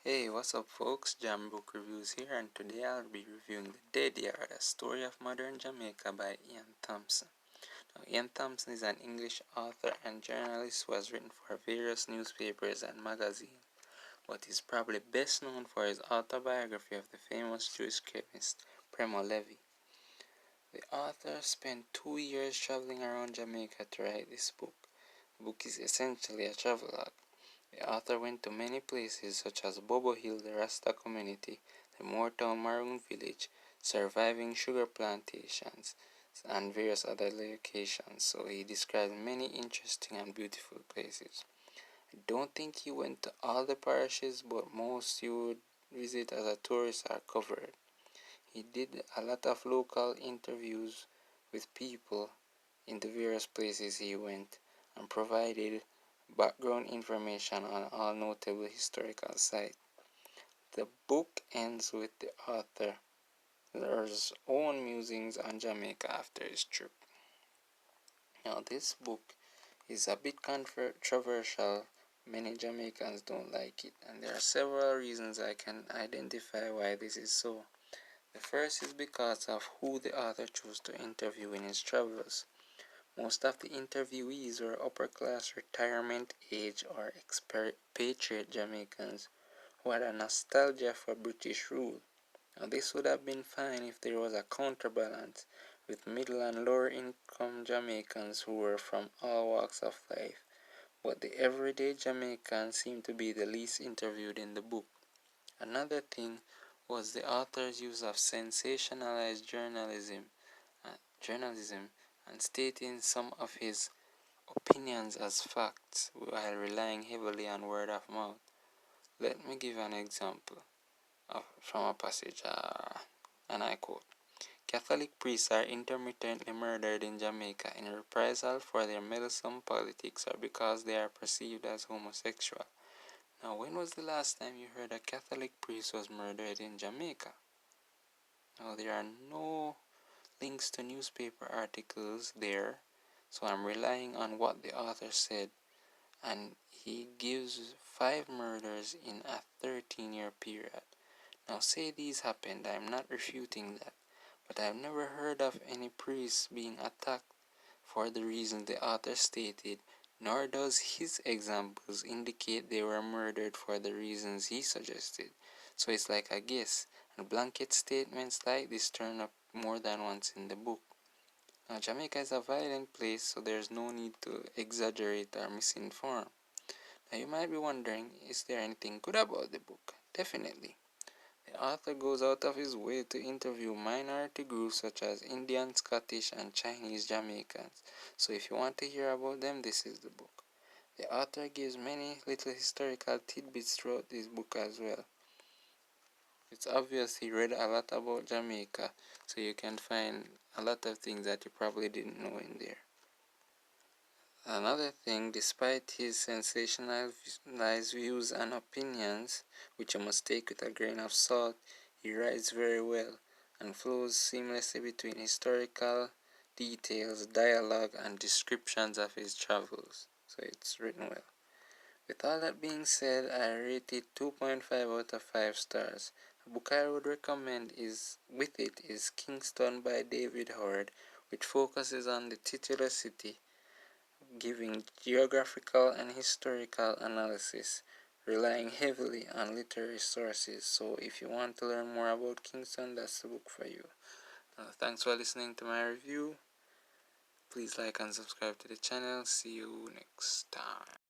Hey, what's up folks? Jam Book Reviews here, and today I'll be reviewing The Dead Yard, a story of modern Jamaica by Ian Thomson. Now, Ian Thomson is an English author and journalist who has written for various newspapers and magazines, but is probably best known for his autobiography of the famous Jewish chemist Primo Levi. The author spent 2 years traveling around Jamaica to write this book. The book is essentially a travelogue. The author went to many places such as Bobo Hill, the Rasta community, the Moortown Maroon village, surviving sugar plantations, and various other locations. So he described many interesting and beautiful places. I don't think he went to all the parishes, but most you would visit as a tourist are covered. He did a lot of local interviews with people in the various places he went and provided background information on all notable historical sites. The book ends with the author's own musings on Jamaica after his trip. Now, this book is a bit controversial. Many Jamaicans don't like it, and there are several reasons I can identify why this is so. The first is because of who the author chose to interview in his travels. Most of the interviewees were upper-class retirement age or expatriate Jamaicans who had a nostalgia for British rule. Now, this would have been fine if there was a counterbalance with middle and lower income Jamaicans who were from all walks of life, but the everyday Jamaican seemed to be the least interviewed in the book. Another thing was the author's use of sensationalized journalism and stating some of his opinions as facts while relying heavily on word of mouth. Let me give an example from a passage, and I quote, Catholic priests are intermittently murdered in Jamaica in reprisal for their meddlesome politics or because they are perceived as homosexual. Now, when was the last time you heard a Catholic priest was murdered in Jamaica? Now, there are no links to newspaper articles there, so I'm relying on what the author said, and he gives 5 murders in a 13-year period. Now, say these happened, I'm not refuting that, but I've never heard of any priests being attacked for the reason the author stated, nor does his examples indicate they were murdered for the reasons he suggested. So it's like a guess, and blanket statements like this turn up more than once in the book. Now, Jamaica is a violent place, so there's no need to exaggerate or misinform. Now, you might be wondering, is there anything good about the book? Definitely. The author goes out of his way to interview minority groups such as Indian, Scottish, and Chinese Jamaicans. So if you want to hear about them, this is the book. The author gives many little historical tidbits throughout this book as well. It's obvious he read a lot about Jamaica, so you can find a lot of things that you probably didn't know in there. Another thing, despite his sensationalized views and opinions, which you must take with a grain of salt, he writes very well and flows seamlessly between historical details, dialogue, and descriptions of his travels. So it's written well. With all that being said, I rate it 2.5 out of 5 stars. A book I would recommend is Kingston by David Howard, which focuses on the titular city, giving geographical and historical analysis, relying heavily on literary sources. So if you want to learn more about Kingston, that's the book for you. Thanks for listening to my review. Please like and subscribe to the channel. See you next time.